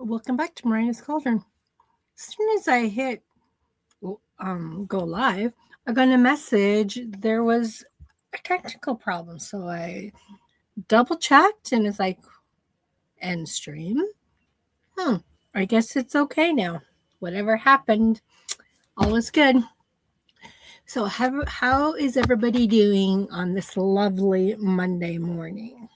Welcome back to Miranda's Cauldron. As soon as I hit go live, I got a message there was a technical problem. So I double checked and it's like, end stream. I guess it's okay now. Whatever happened, all is good. So how is everybody doing on this lovely Monday morning?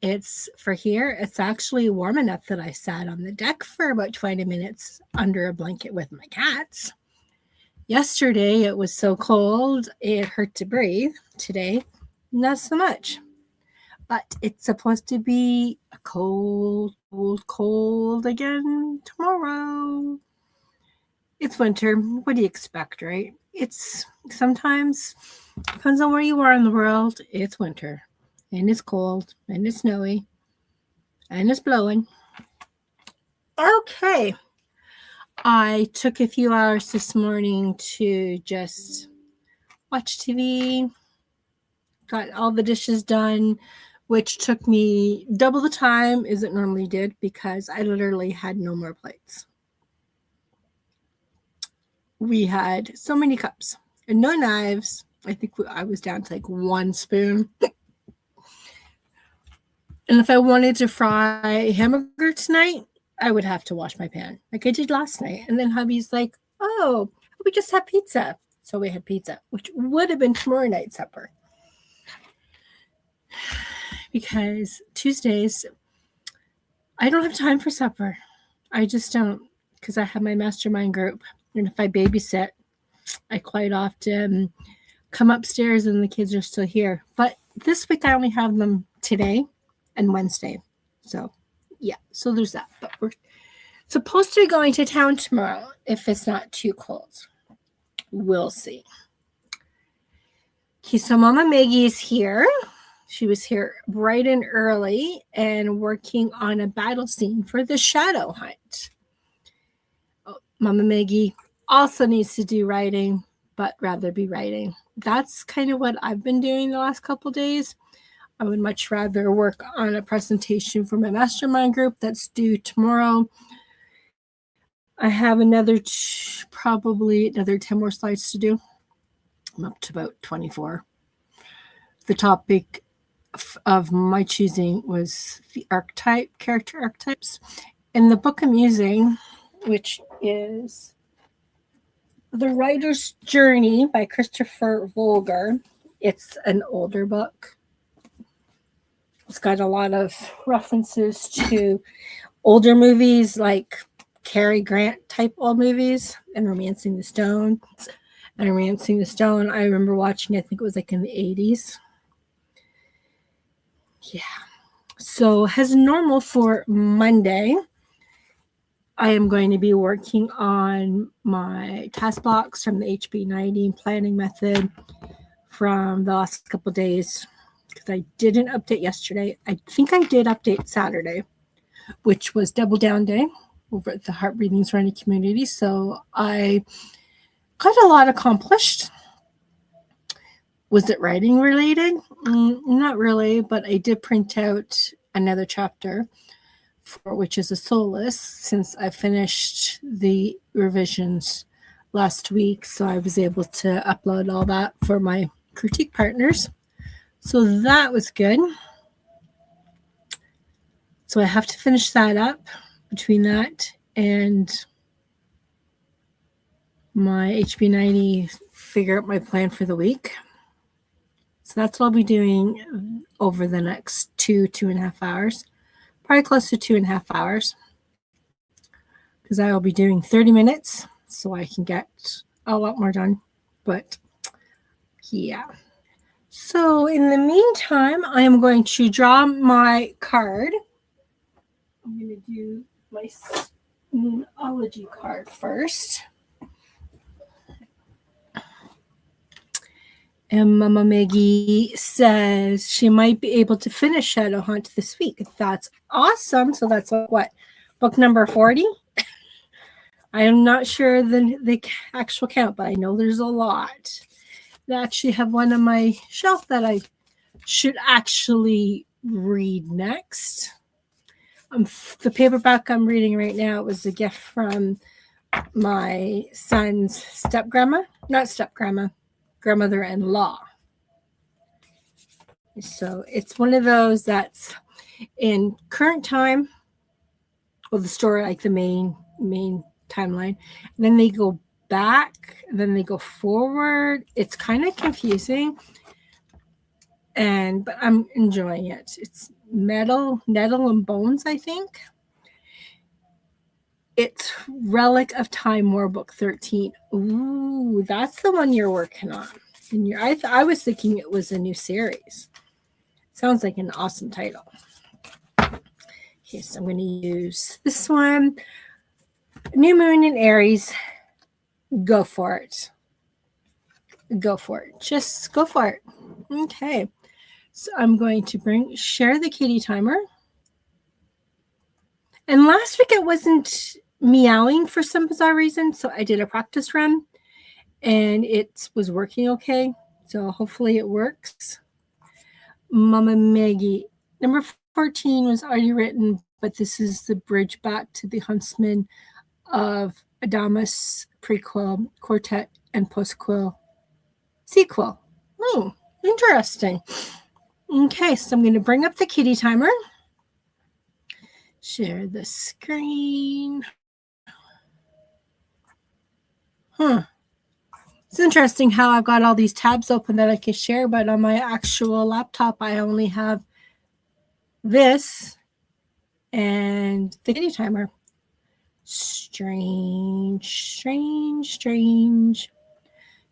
It's for here. It's actually warm enough that I sat on the deck for about 20 minutes under a blanket with my cats. Yesterday, it was so cold, it hurt to breathe. Today, not so much. But it's supposed to be a cold again tomorrow. It's winter. What do you expect, right? It's sometimes, depends on where you are in the world, it's winter. And it's cold, and it's snowy, and it's blowing. Okay. I took a few hours this morning to just watch TV, got all the dishes done, which took me double the time as it normally did because I literally had no more plates. We had so many cups and no knives. I think I was down to like one spoon. And if I wanted to fry hamburger tonight, I would have to wash my pan like I did last night. And then hubby's like, oh, we just had pizza. So we had pizza, which would have been tomorrow night's supper. Because Tuesdays, I don't have time for supper. I just don't, because I have my mastermind group. And if I babysit, I quite often come upstairs and the kids are still here. But this week, I only have them today and Wednesday. So, yeah, so there's that. But we're supposed to be going to town tomorrow if it's not too cold. We'll see. Okay, so Mama Maggie is here. She was here bright and early and working on a battle scene for the shadow hunt. Oh, Mama Maggie also needs to do writing, but rather be writing. That's kind of what I've been doing the last couple days. I would much rather work on a presentation for my mastermind group that's due tomorrow. I have probably another 10 more slides to do. I'm up to about 24. The topic of my choosing was the character archetypes. And the book I'm using, which is The Writer's Journey by Christopher Vogler. It's an older book. It's got a lot of references to older movies like Cary Grant type old movies and Romancing the Stone. And Romancing the Stone, I remember watching, I think it was like in the 80s. Yeah. So as normal for Monday, I am going to be working on my task blocks from the HB90 planning method from the last couple of days. Because I didn't update yesterday. I think I did update Saturday, which was Double Down Day over at the Heart Breathing Serenity community. So I got a lot accomplished. Was it writing related? Not really, but I did print out another chapter, which is a solace, since I finished the revisions last week. So I was able to upload all that for my critique partners. So that was good. So I have to finish that up between that and my HB90, figure out my plan for the week. So that's what I'll be doing over the next 2.5 hours. Probably close to 2.5 hours. Because I will be doing 30 minutes so I can get a lot more done. But yeah. So in the meantime, I am going to draw my card. I'm going to do my Moonology card first. And Mama Maggie says she might be able to finish Shadow Hunt this week. That's awesome. So that's what? Book number 40? I am not sure the actual count, but I know there's a lot. I actually have one on my shelf that I should actually read next. The paperback I'm reading right now was a gift from my son's grandmother-in-law. So it's one of those that's in current time, well, the story, like the main timeline. And then they go back, and then they go forward. It's kind of confusing, but I'm enjoying it. It's Nettle and Bones, I think. It's Relic of Time War Book 13. Ooh, that's the one you're working on. And I was thinking it was a new series. Sounds like an awesome title. Okay, so I'm going to use this one. New Moon in Aries. Go for it. Go for it. Just go for it. Okay. So I'm going to share the kitty timer. And last week it wasn't meowing for some bizarre reason, so I did a practice run and it was working okay. So hopefully it works. Mama Maggie. Number 14 was already written, but this is the bridge back to the Huntsman of Adamus prequel, quartet, and postquel sequel. Oh, interesting. Okay, so I'm going to bring up the kitty timer. Share the screen. It's interesting how I've got all these tabs open that I can share, but on my actual laptop, I only have this and the kitty timer. Strange.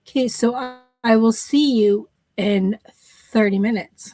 Okay, so I will see you in 30 minutes.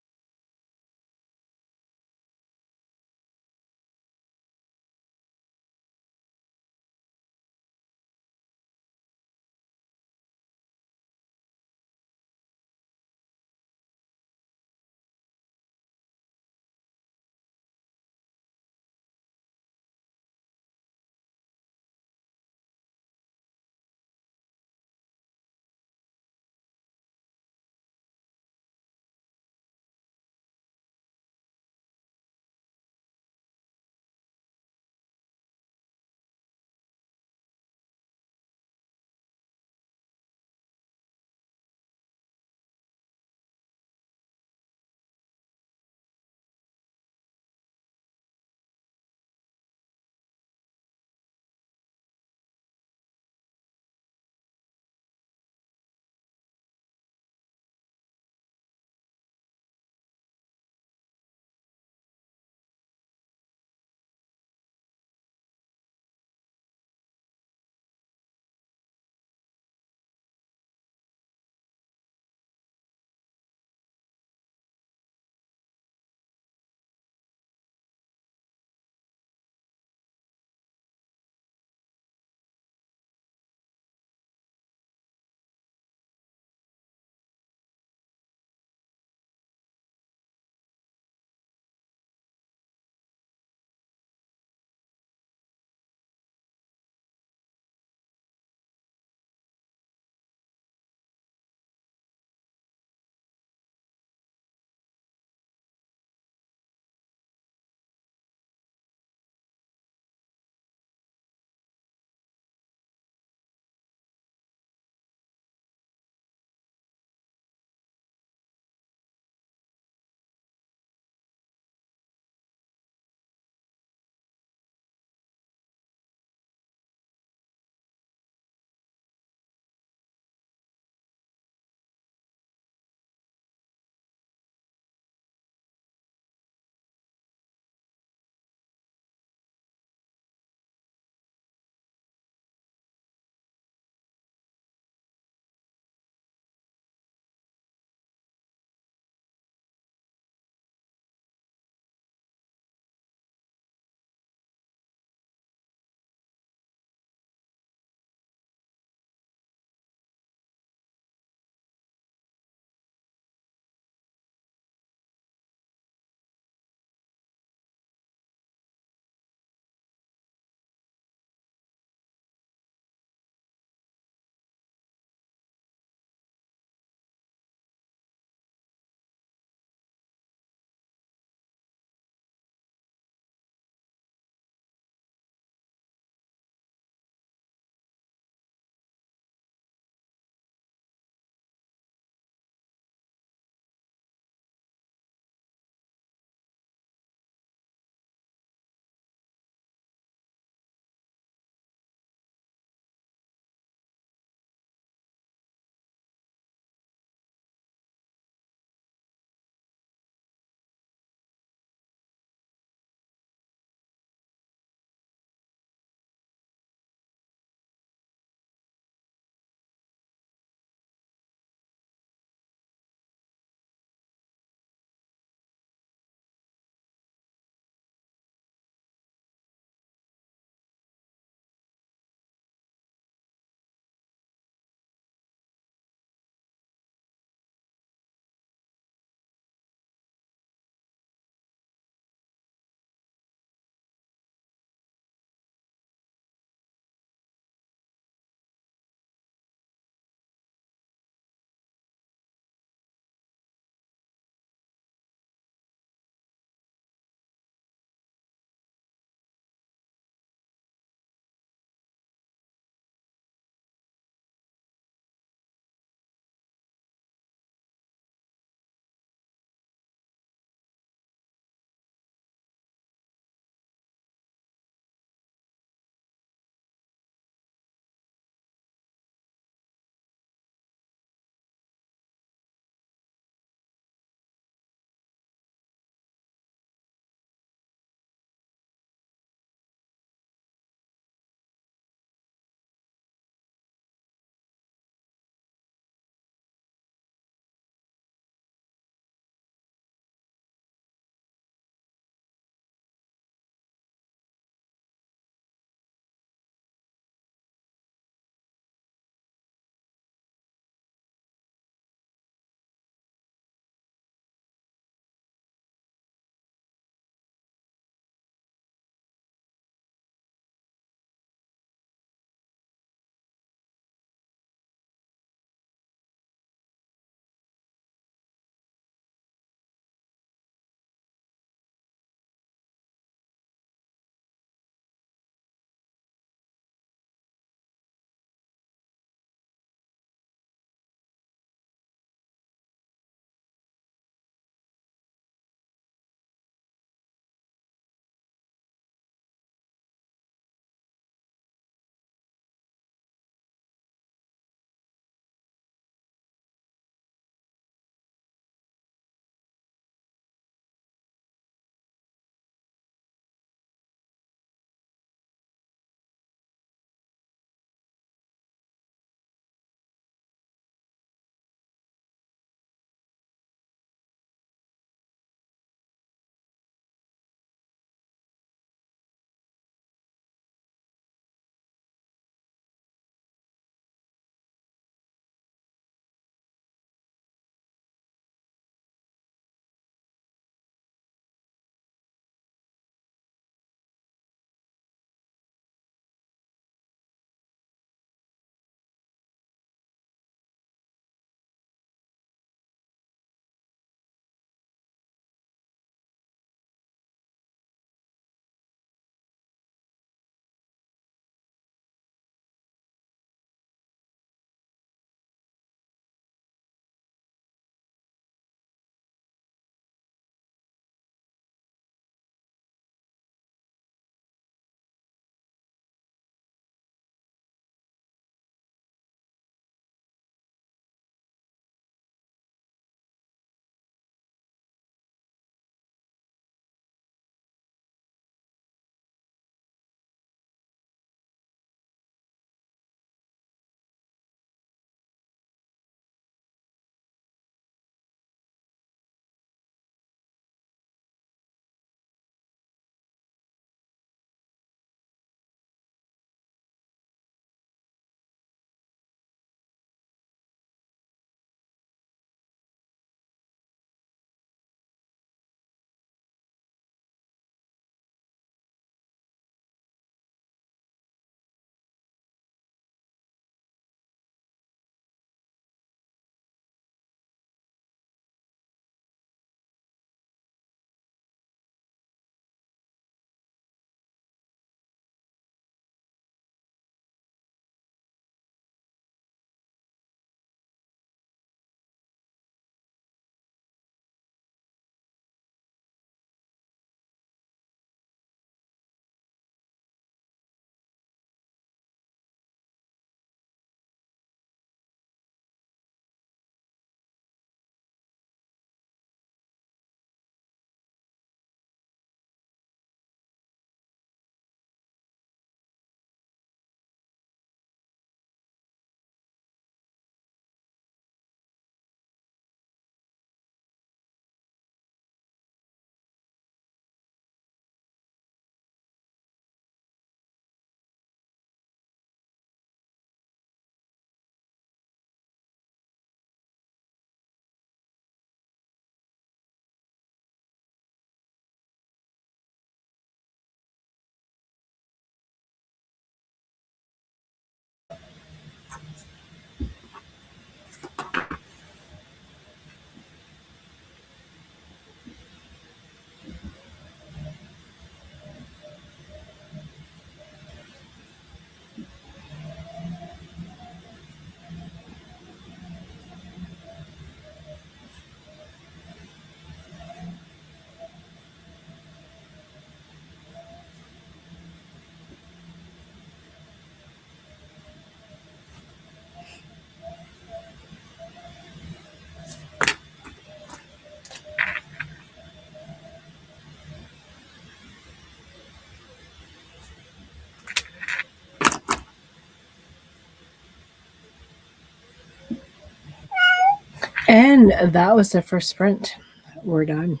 And that was the first sprint. We're done.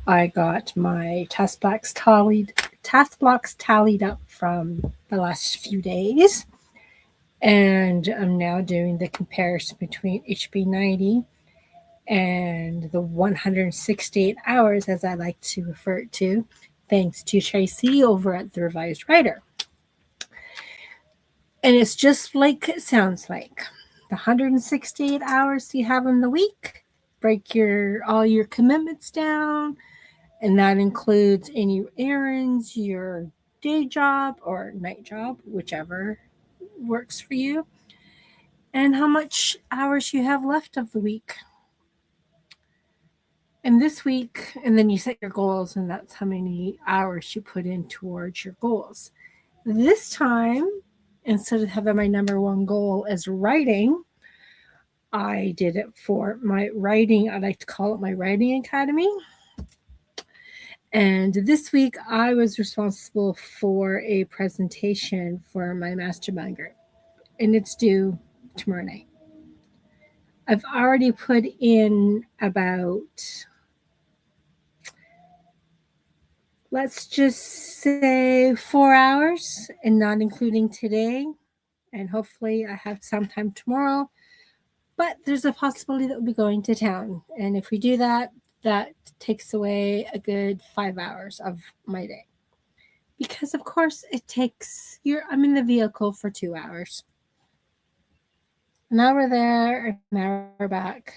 I got my task blocks tallied up from the last few days, and I'm now doing the comparison between HB90 and the 168 hours, as I like to refer it to, thanks to Tracy over at the Revised Writer. And it's just like it sounds like. The 168 hours you have in the week, break all your commitments down, and that includes any errands, your day job or night job, whichever works for you, and how much hours you have left of the week. And this week, and then you set your goals, and that's how many hours you put in towards your goals. This time, instead of having my number one goal as writing, I did it for my writing. I like to call it my writing academy. And this week, I was responsible for a presentation for my mastermind group, and it's due tomorrow night. I've already put in about, let's just say, 4 hours, and not including today. And hopefully, I have some time tomorrow. But there's a possibility that we'll be going to town. And if we do that, that takes away a good 5 hours of my day. Because, of course, I'm in the vehicle for 2 hours. An hour there, an hour back.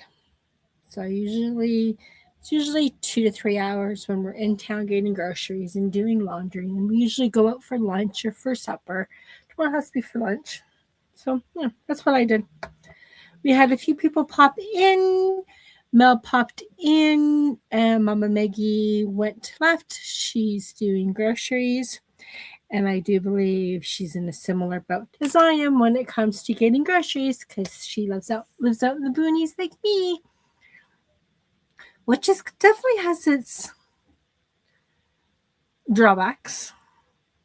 So it's usually 2 to 3 hours when we're in town getting groceries and doing laundry. And we usually go out for lunch or for supper. Tomorrow has to be for lunch. So, yeah, that's what I did. We had a few people pop in. Mel popped in, and Mama Maggie went left. She's doing groceries, and I do believe she's in a similar boat as I am when it comes to getting groceries, because she lives out in the boonies like me, which definitely has its drawbacks,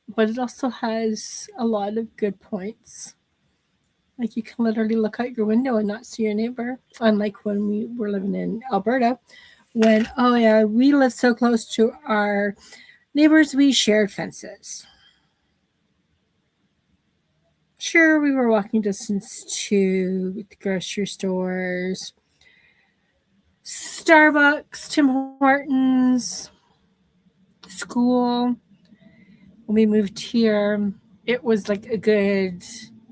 but it also has a lot of good points. Like, you can literally look out your window and not see your neighbor, unlike when we were living in Alberta, when, we live so close to our neighbors, we shared fences. Sure, we were walking distance to the grocery stores, Starbucks, Tim Hortons, school. When we moved here, it was like a good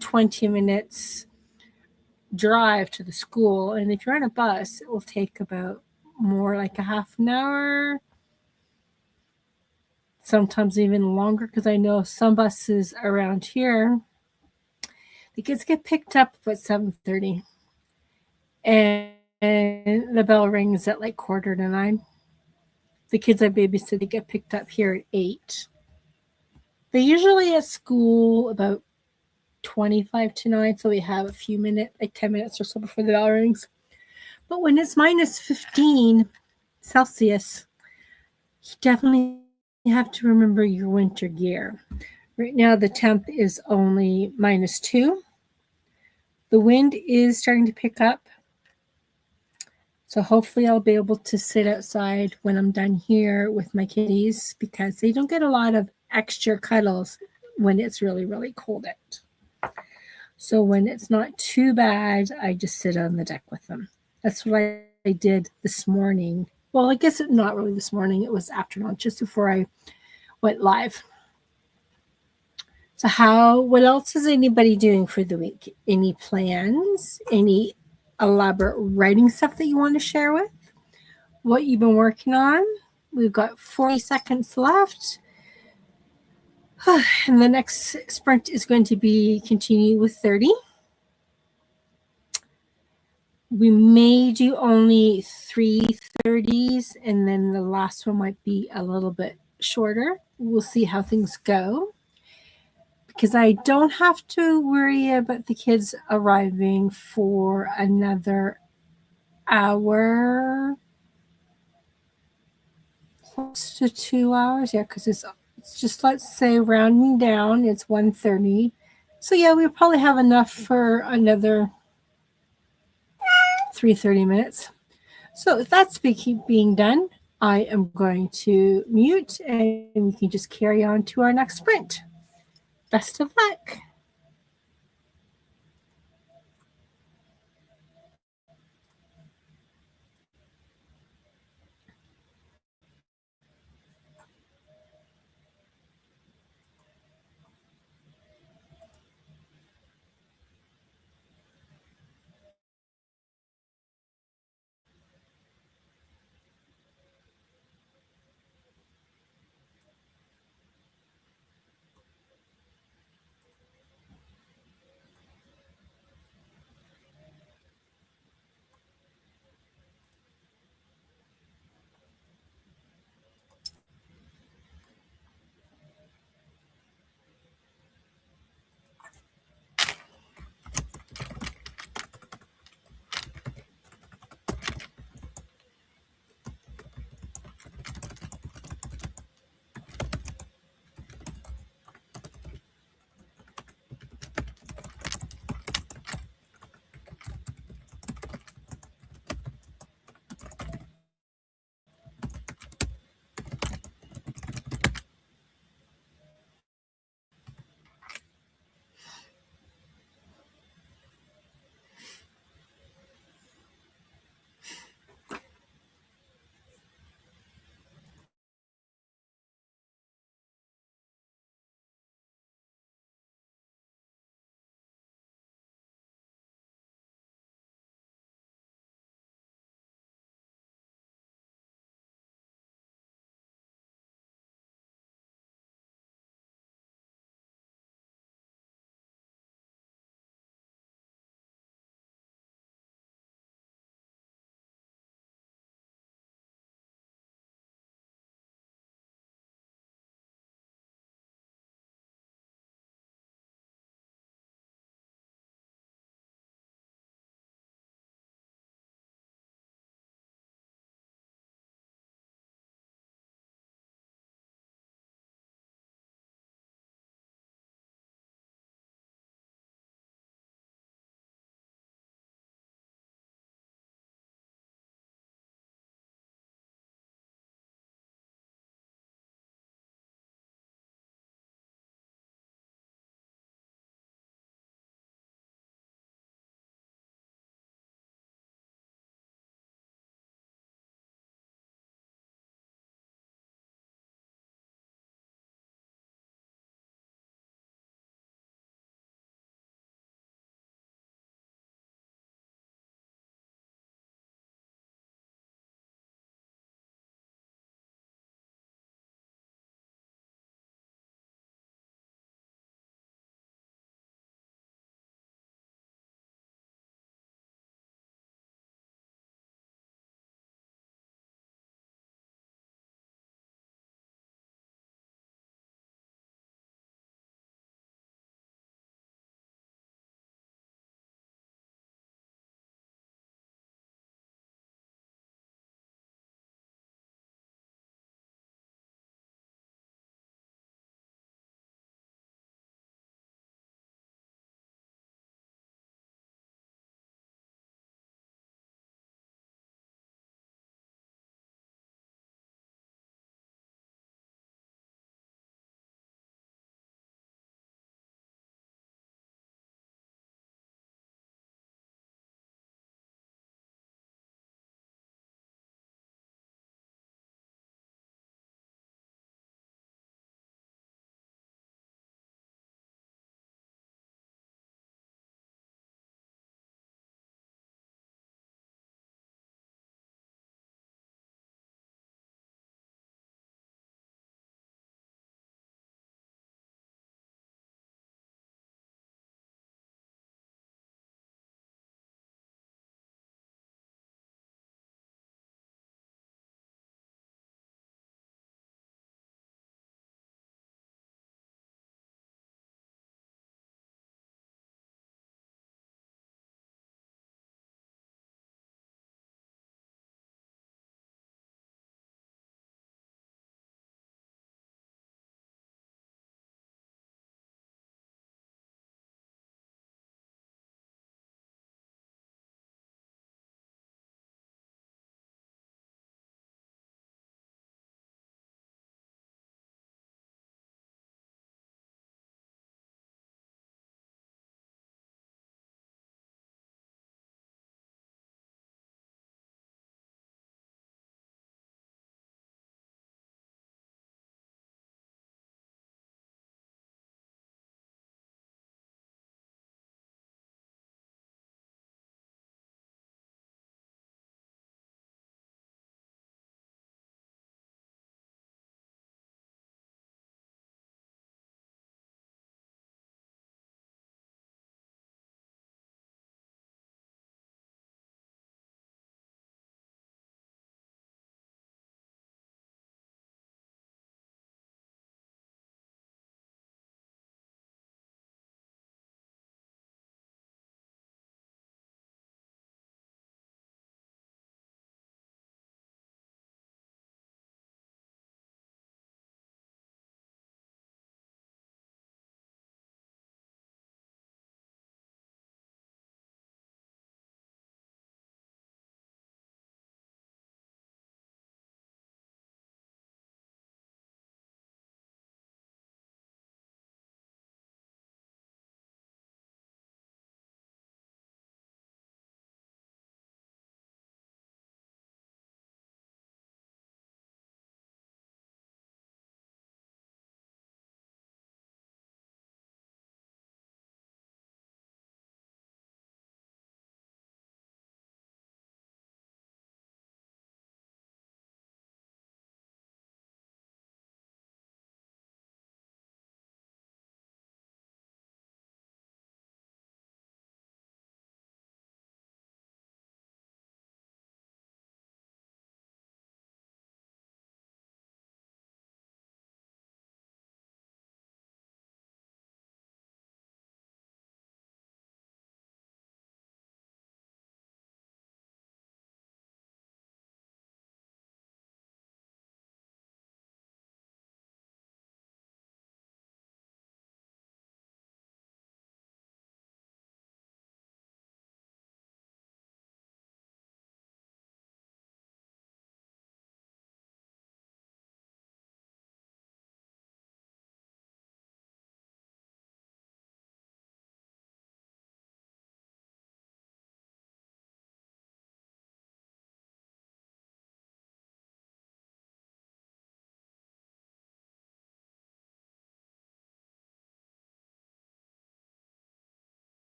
20 minutes drive to the school. And if you're on a bus, it will take about more like a half an hour, sometimes even longer, because I know some buses around here, the kids get picked up at 7:30, and the bell rings at like 8:45. The kids I babysit, they get picked up here at 8. They're usually at school about 25 to 9, so we have a few minutes, like 10 minutes or so before the bell rings. But when it's minus 15 Celsius, you definitely have to remember your winter gear. Right now, the temp is only -2. The wind is starting to pick up. So hopefully I'll be able to sit outside when I'm done here with my kitties, because they don't get a lot of extra cuddles when it's really, really cold out. So when it's not too bad, I just sit on the deck with them. That's what I did this morning. Well, I guess not really this morning. It was after lunch, just before I went live. So what else is anybody doing for the week? Any plans? Any elaborate writing stuff that you want to share with? What you've been working on? We've got 40 seconds left. And the next sprint is going to be continue with 30. We may do only 3 30s, and then the last one might be a little bit shorter. We'll see how things go, because I don't have to worry about the kids arriving for another hour, close to 2 hours. Yeah, because it's just, let's say, rounding down, it's 1:30. So yeah, we'll probably have enough for another 3:30 minutes. So if that's being done, I am going to mute and we can just carry on to our next sprint. Best of luck.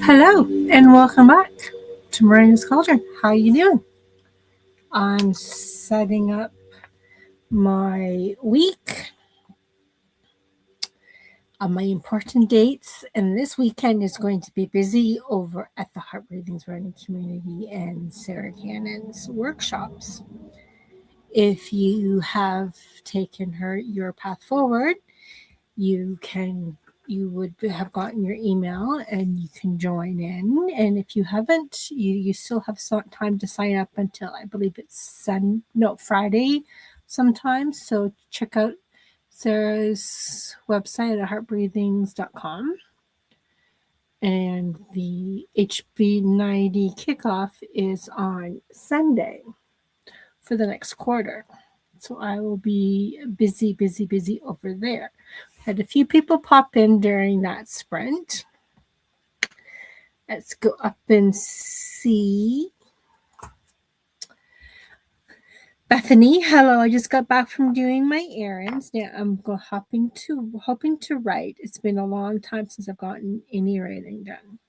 Hello and welcome back to Miranda's Cauldron. How you doing? I'm setting up my week of my important dates, and this weekend is going to be busy over at the Heart Breathings Running Community and Sarah Cannon's workshops. If you have taken your path forward, you would have gotten your email and you can join in. And if you haven't, you still have some time to sign up until I believe it's Friday sometimes. So check out Sarah's website at heartbreathings.com. And the HB90 kickoff is on Sunday for the next quarter. So I will be busy over there. Had a few people pop in during that sprint. Let's go up and see. Bethany, hello. I just got back from doing my errands. Now I'm hoping to write. It's been a long time since I've gotten any writing done.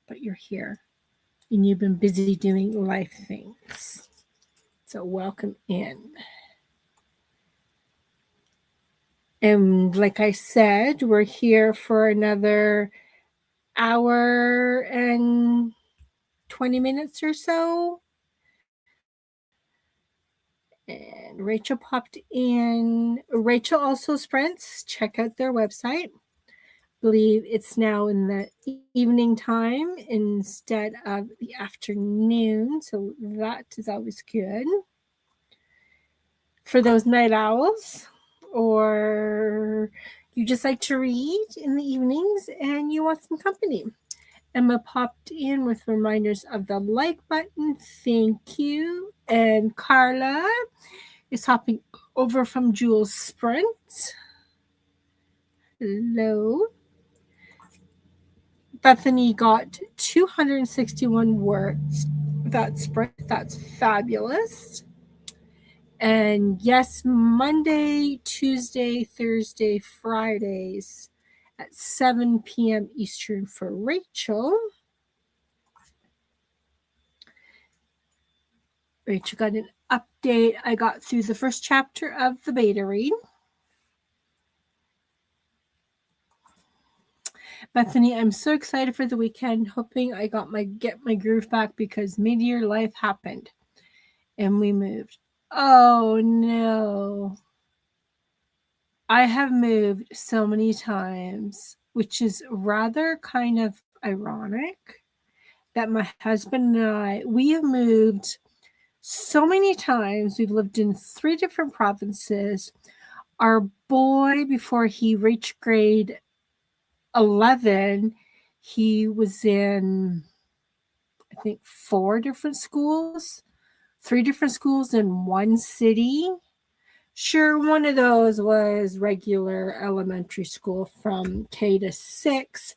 But you're here. And you've been busy doing life things. So welcome in. And like I said, we're here for another hour and 20 minutes or so. And Rachel popped in. Rachel also sprints. Check out their website. I believe it's now in the evening time instead of the afternoon. So that is always good. For those night owls, or you just like to read in the evenings and you want some company. Emma popped in with reminders of the like button. Thank you. And Carla is hopping over from Jules Sprint. Hello. Bethany got 261 words. That sprint, that's fabulous. And yes, Monday, Tuesday, Thursday, Fridays at 7 p.m. Eastern for Rachel. Rachel got an update. I got through the first chapter of the beta read. Bethany, I'm so excited for the weekend, hoping I get my groove back because mid-year life happened and we moved. Oh no. I have moved so many times, which is rather kind of ironic that my husband and we have moved so many times. We've lived in 3 different provinces. Our boy, before he reached grade 11, he was in, I think, 4 different schools, 3 different schools in one city. Sure, one of those was regular elementary school from K to 6.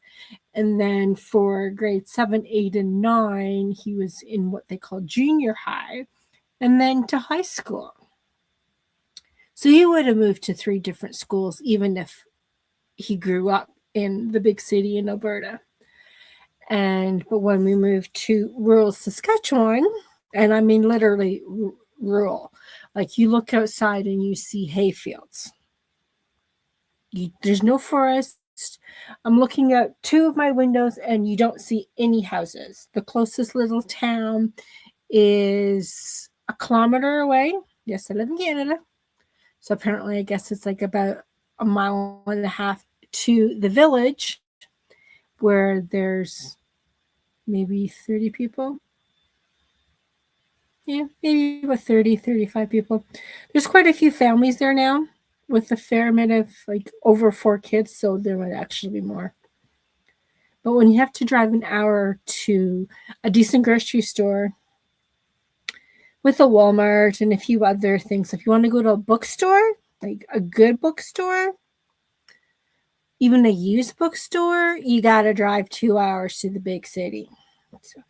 And then for grade 7, 8, and 9, he was in what they call junior high, and then to high school. So he would have moved to 3 different schools, even if he grew up in the big city in Alberta. But when we moved to rural Saskatchewan, and I mean literally rural, like you look outside and you see hayfields. There's no forest. I'm looking out 2 of my windows and you don't see any houses. The closest little town is a kilometer away. Yes, I live in Canada. So apparently I guess it's like about a mile and a half to the village where there's maybe 30 people. Yeah, maybe about 30, 35 people. There's quite a few families there now with a fair amount of like over 4 kids, so there might actually be more. But when you have to drive an hour to a decent grocery store with a Walmart and a few other things, if you want to go to a bookstore, like a good bookstore, even a used bookstore, you got to drive 2 hours to the big city. So,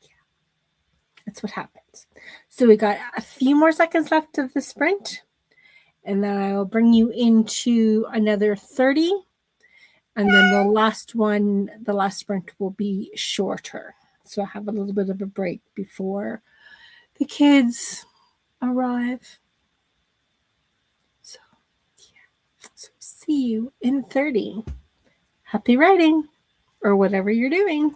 yeah, that's what happens. So we got a few more seconds left of the sprint, and then I will bring you into another 30. And then the last sprint will be shorter. So I have a little bit of a break before the kids arrive. So, yeah. So see you in 30. Happy writing or whatever you're doing.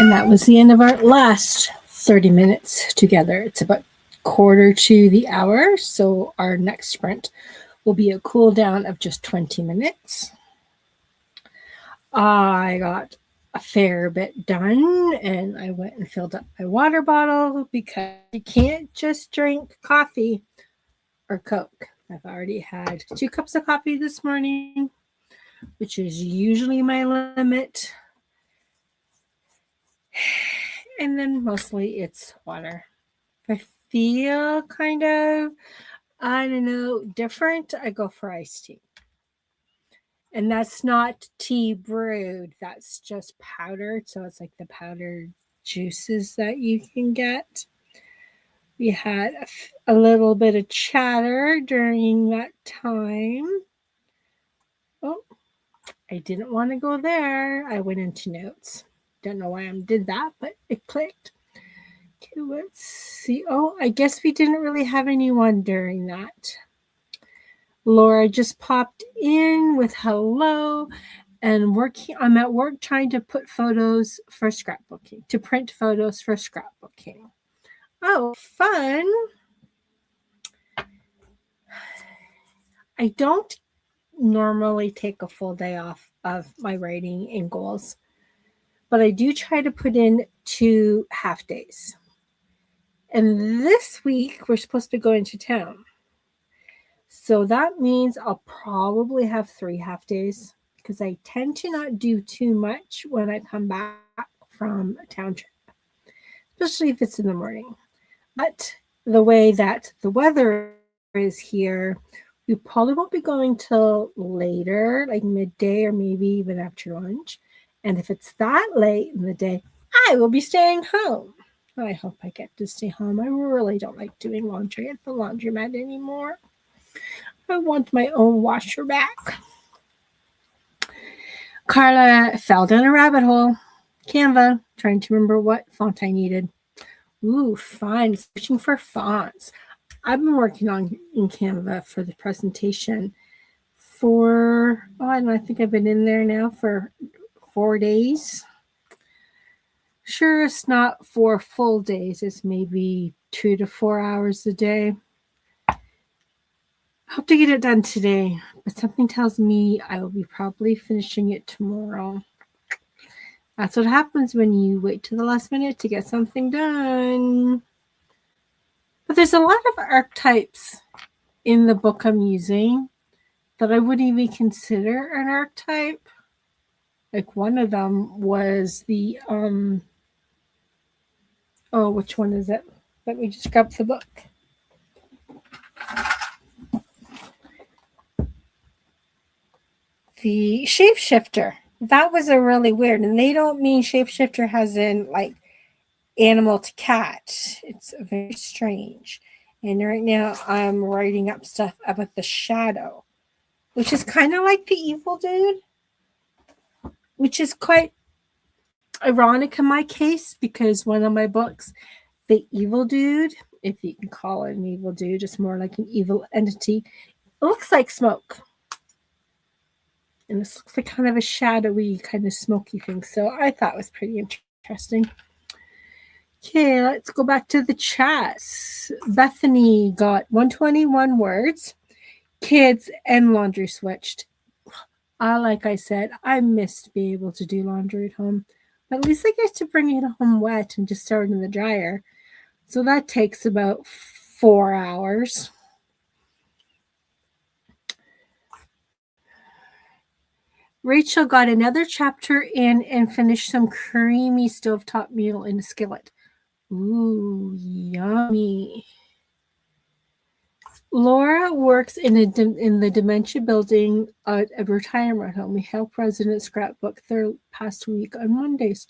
And that was the end of our last 30 minutes together. It's about quarter to the hour, so our next sprint will be a cool down of just 20 minutes. I got a fair bit done, and I went and filled up my water bottle because you can't just drink coffee or Coke. I've already had 2 cups of coffee this morning, which is usually my limit. And then mostly it's water. If I feel kind of, I don't know, different, I go for iced tea. And that's not tea brewed, that's just powdered. So it's like the powdered juices that you can get. We had a little bit of chatter during that time. Oh, I didn't want to go there. I went into notes. Don't know why I did that, but it clicked. Okay, let's see. Oh, I guess we didn't really have anyone during that. Laura just popped in with hello and working. I'm at work trying to put photos for scrapbooking, to print photos for scrapbooking. Oh, fun. I don't normally take a full day off of my writing and goals, but I do try to put in 2 half days. And this week we're supposed to go into town. So that means I'll probably have 3 half days because I tend to not do too much when I come back from a town trip, especially if it's in the morning. But the way that the weather is here, we probably won't be going till later, like midday or maybe even after lunch. And if it's that late in the day, I will be staying home. I hope I get to stay home. I really don't like doing laundry at the laundromat anymore. I want my own washer back. Carla fell down a rabbit hole. Canva, trying to remember what font I needed. Ooh, fun. Searching for fonts. I've been working on in Canva for the presentation for, I don't know, I think I've been in there now for 4 days. Sure, it's not 4 full days. It's maybe 2 to 4 hours a day. I hope to get it done today, but something tells me I will be probably finishing it tomorrow. That's what happens when you wait till the last minute to get something done. But there's a lot of archetypes in the book I'm using that I wouldn't even consider an archetype. Like one of them was the, which one is it? Let me just grab the book. The shapeshifter. That was a really weird, and they don't mean shapeshifter as in like animal to cat. It's very strange. And right now I'm writing up stuff about the shadow, which is kind of like the evil dude, which is quite ironic in my case because one of my books, the evil dude, if you can call it an evil dude, just more like an evil entity, it looks like smoke. And this looks like kind of a shadowy, kind of smoky thing. So I thought it was pretty interesting. Okay, let's go back to the chats. Bethany got 121 words, kids, and laundry switched. Like I said, I missed being able to do laundry at home. But at least I get to bring it home wet and just throw it in the dryer. So that takes about 4 hours. Rachel got another chapter in and finished some creamy stovetop meal in a skillet. Ooh, yummy. Laura works in the dementia building at a retirement home. We help residents scrapbook their past week on Mondays.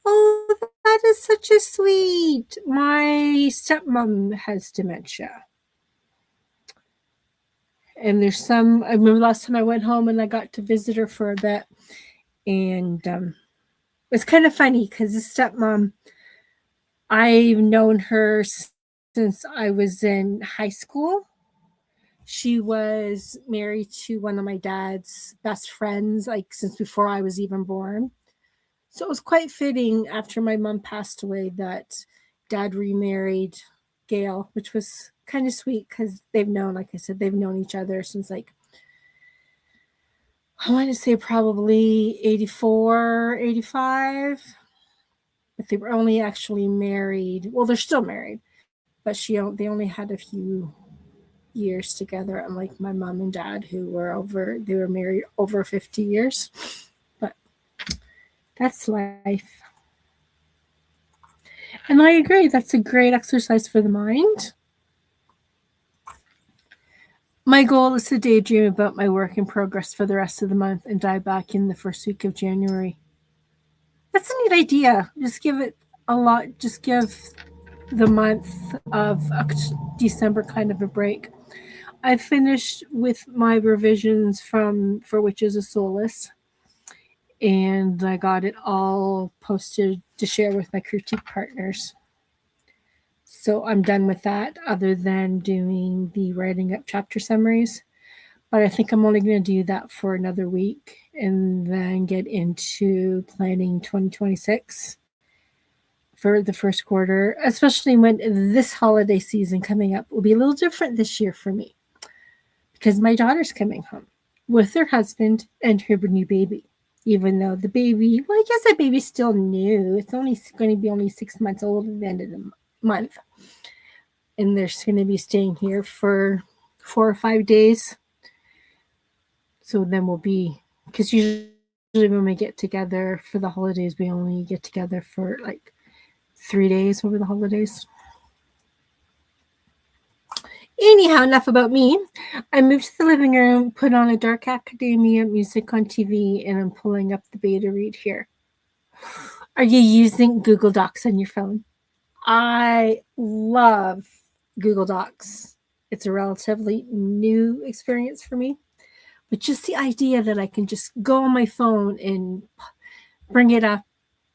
Oh, that is such a sweet. My stepmom has dementia. And there's some, I remember last time I went home and I got to visit her for a bit. And it's kind of funny because the stepmom, I've known her since I was in high school. She was married to one of my dad's best friends, like since before I was even born. So it was quite fitting after my mom passed away that Dad remarried Gail, which was kind of sweet because they've known, like I said, they've known each other since like, I want to say probably 84, 85. But they were only actually married. Well, they're still married, but they only had a few years together, unlike my mom and dad who they were married over 50 years. But that's life. And I agree, that's a great exercise for the mind. My goal is to daydream about my work in progress for the rest of the month and die back in the first week of January. That's a neat idea. Just give it a lot, just give the month of December kind of a break. I finished with my revisions for Witches of Solace, and I got it all posted to share with my critique partners. So I'm done with that, other than doing the writing up chapter summaries. But I think I'm only going to do that for another week and then get into planning 2026 for the first quarter, especially when this holiday season coming up will be a little different this year for me because my daughter's coming home with her husband and her new baby. Even though the baby, well, I guess that baby's still new. It's only going to be only 6 months old at the end of the month. And they're going to be staying here for 4 or 5 days. So then we'll be, because usually when we get together for the holidays, we only get together for like 3 days over the holidays. Anyhow, enough about me. I moved to the living room, put on a dark academia music on TV, and I'm pulling up the beta read here. Are you using Google Docs on your phone? I love Google Docs. It's a relatively new experience for me. But just the idea that I can just go on my phone and bring it up,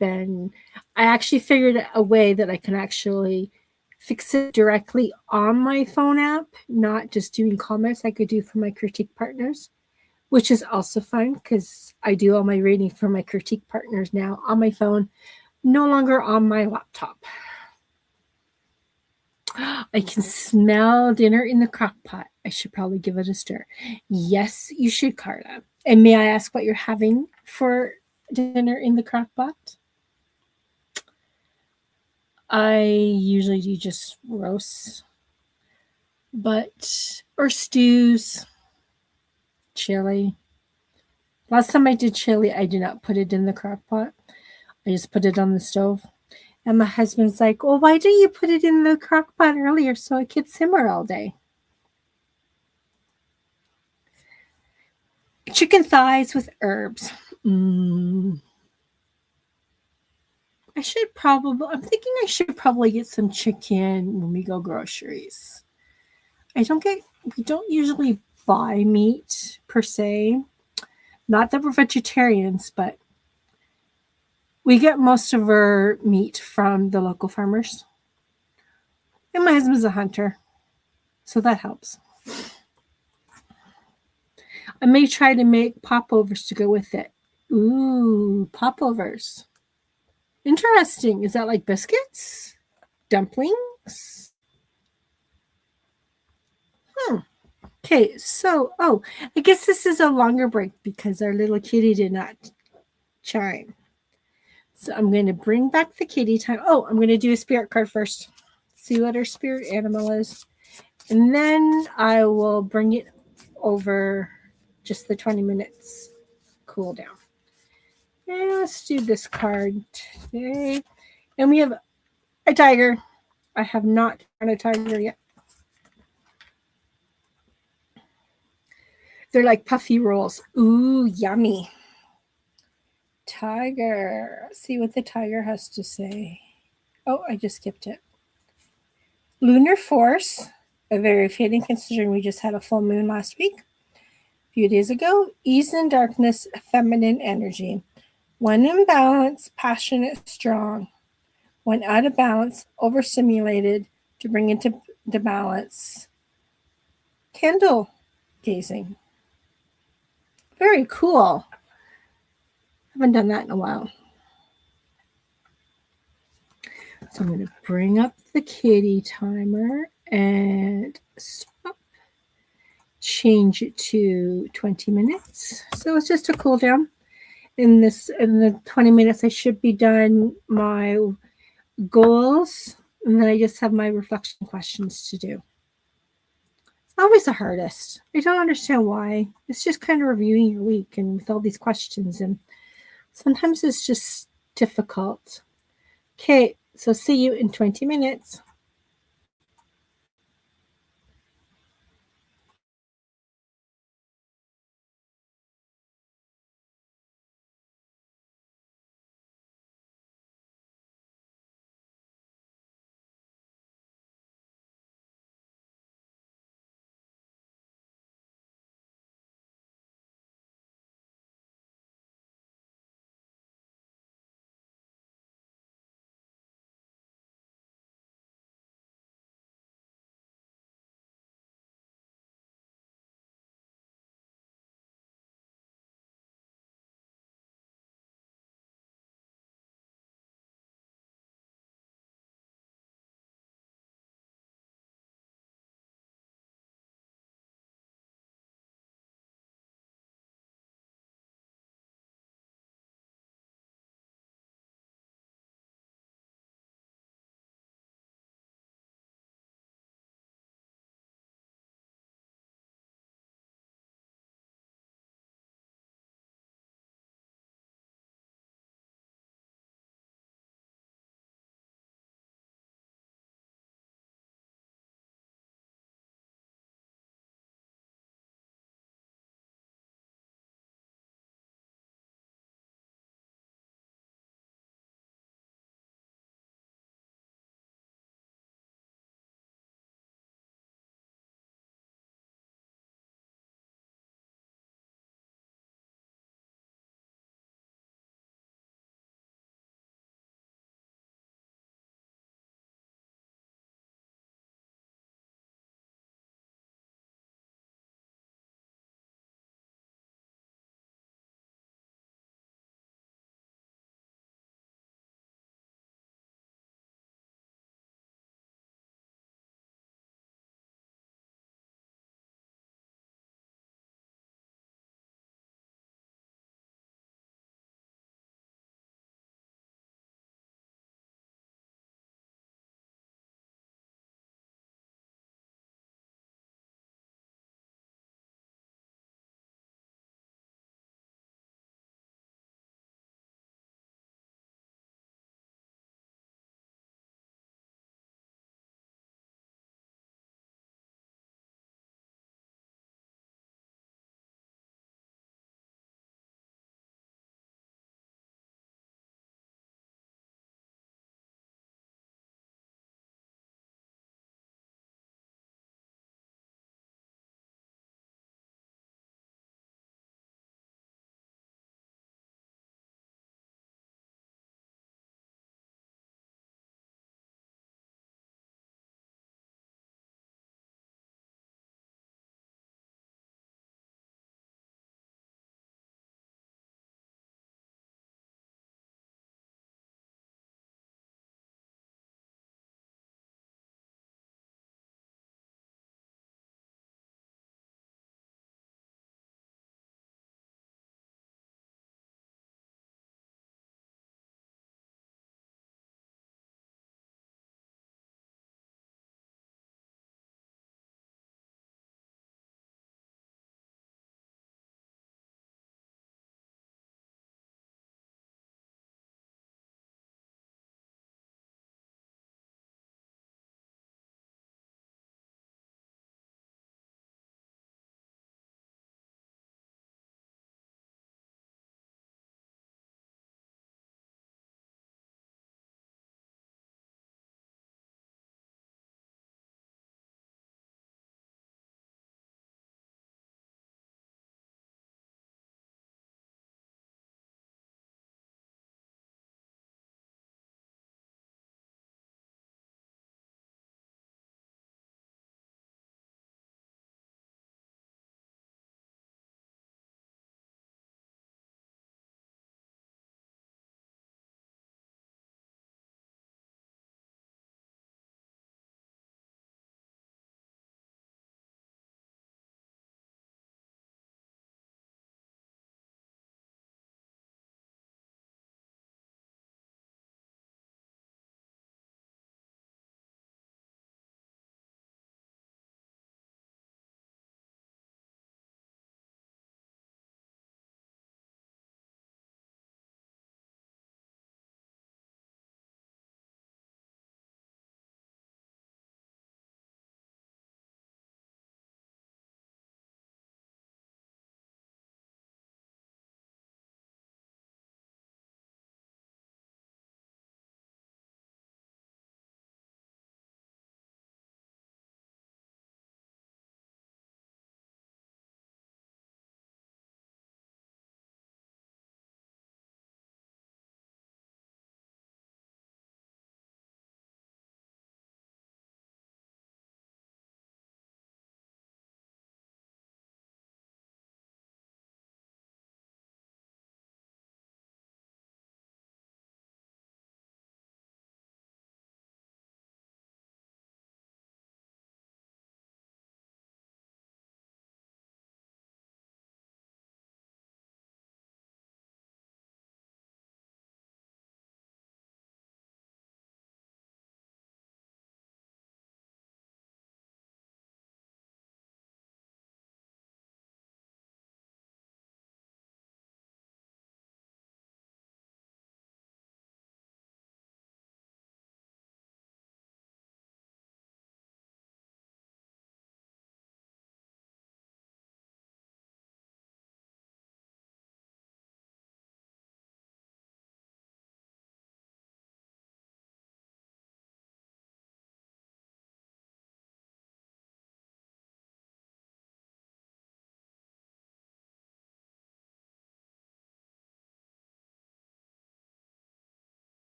and I actually figured a way that I can actually fix it directly on my phone app, not just doing comments I could do for my critique partners, which is also fun because I do all my reading for my critique partners now on my phone, no longer on my laptop. I can smell dinner in the crock pot. I should probably give it a stir. Yes, you should, Carla. And may I ask what you're having for dinner in the crock pot? I usually do just roasts, or stews, chili. Last time I did chili, I did not put it in the crock pot. I just put it on the stove. And my husband's like, well, why didn't you put it in the crock pot earlier so it could simmer all day? Chicken thighs with herbs. I'm thinking I should probably get some chicken when we go groceries. We don't usually buy meat per se. Not that we're vegetarians, but we get most of our meat from the local farmers. And my husband's a hunter, so that helps. I may try to make popovers to go with it. Ooh, popovers. Interesting. Is that like biscuits? Dumplings? Okay, so, I guess this is a longer break because our little kitty did not chime. So I'm going to bring back the kitty time. I'm going to do a spirit card first. See what our spirit animal is. And then I will bring it over just the 20 minutes cool down. And let's do this card today. And we have a tiger. I have not done a tiger yet. They're like puffy rolls. Ooh, yummy. Tiger. Let's see what the tiger has to say. Oh, I just skipped it. Lunar force. A very fitting considering we just had a full moon last week. A few days ago. Ease and darkness, feminine energy. When in balance, passionate, strong. When out of balance, overstimulated to bring into the balance. Candle gazing. Very cool. Haven't done that in a while. So I'm going to bring up the kitty timer and stop. Change it to 20 minutes. So it's just a cool down. In the 20 minutes, I should be done my goals, and then I just have my reflection questions to do. It's always the hardest. I don't understand why. It's just kind of reviewing your week and with all these questions, and sometimes it's just difficult. Okay, so see you in 20 minutes.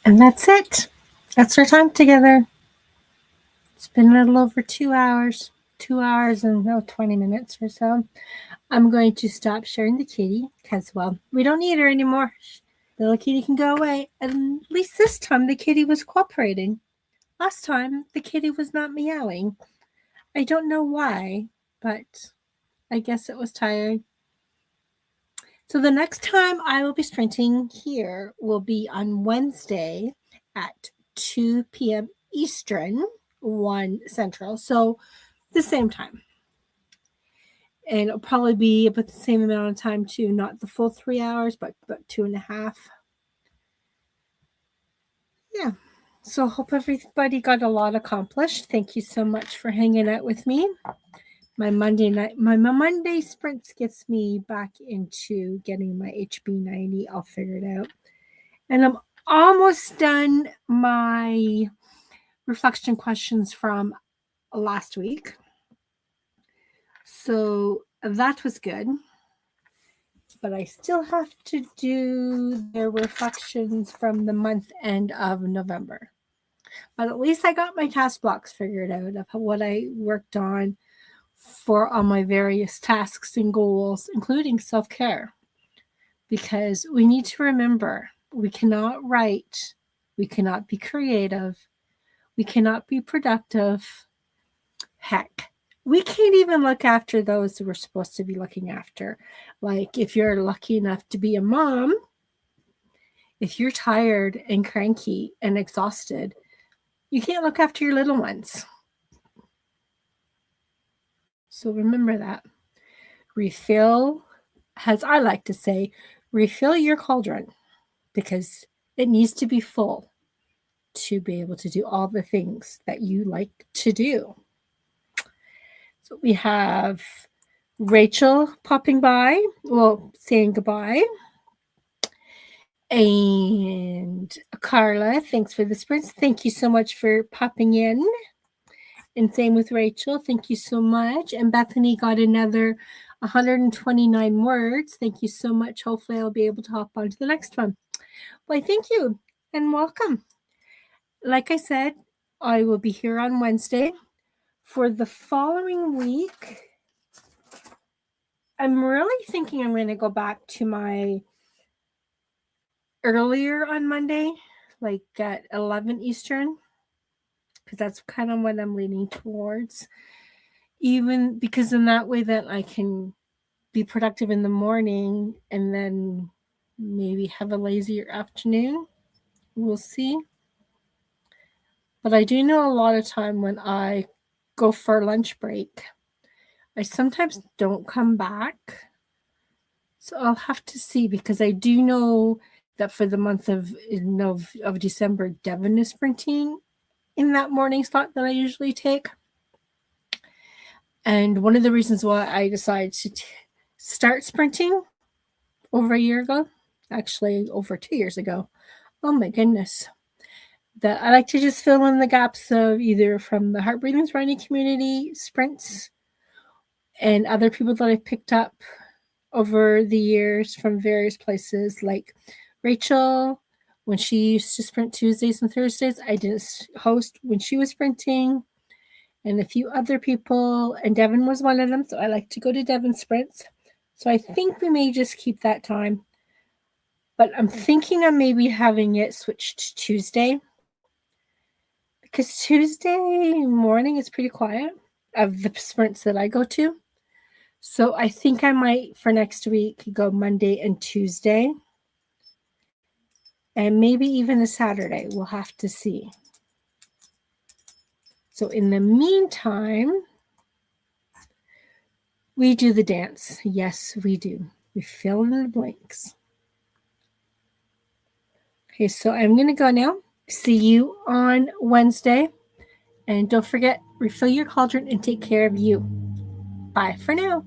And that's it. That's our time together. It's been a little over 2 hours. 2 hours and 20 minutes or so. I'm going to stop sharing the kitty because, well, we don't need her anymore. Little kitty can go away. And at least this time the kitty was cooperating. Last time the kitty was not meowing. I don't know why, but I guess it was tired. So the next time I will be sprinting here will be on Wednesday at 2 p.m. Eastern, 1 Central. So the same time. And it'll probably be about the same amount of time too, not the full 3 hours, but about 2.5. Yeah. So I hope everybody got a lot accomplished. Thank you so much for hanging out with me. My Monday sprints gets me back into getting my HB90 all figured out. And I'm almost done my reflection questions from last week. So that was good. But I still have to do the reflections from the month end of November. But at least I got my task blocks figured out of what I worked on for all my various tasks and goals, including self-care. Because we need to remember, we cannot write, we cannot be creative, we cannot be productive. Heck, we can't even look after those we're supposed to be looking after. Like if you're lucky enough to be a mom, if you're tired and cranky and exhausted, you can't look after your little ones. So remember that. Refill, as I like to say, refill your cauldron because it needs to be full to be able to do all the things that you like to do. So we have Rachel popping by, well, saying goodbye. And Carla, thanks for the sprints. Thank you so much for popping in. And same with Rachel. Thank you so much. And Bethany got another 129 words. Thank you so much. Hopefully I'll be able to hop on to the next one. Well, thank you and welcome. Like I said, I will be here on Wednesday. For the following week, I'm really thinking I'm going to go back to my earlier on Monday, like at 11 Eastern, because that's kind of what I'm leaning towards. Even because in that way that I can be productive in the morning and then maybe have a lazier afternoon. We'll see. But I do know a lot of time when I go for lunch break, I sometimes don't come back. So I'll have to see because I do know that for the month of December, Devon is sprinting in that morning slot that I usually take. And one of the reasons why I decided to start sprinting over a year ago, actually over 2 years ago, oh my goodness, that I like to just fill in the gaps of either from the Heart Breathing's running community sprints and other people that I picked up over the years from various places, like Rachel, when she used to sprint Tuesdays and Thursdays, I didn't host when she was sprinting, and a few other people, and Devon was one of them, so I like to go to Devon sprints. So I think we may just keep that time. But I'm thinking of maybe having it switched to Tuesday, because Tuesday morning is pretty quiet of the sprints that I go to. So I think I might, for next week, go Monday and Tuesday. And maybe even a Saturday. We'll have to see. So in the meantime, we do the dance. Yes, we do. We fill in the blanks. Okay, so I'm going to go now. See you on Wednesday. And don't forget, refill your cauldron and take care of you. Bye for now.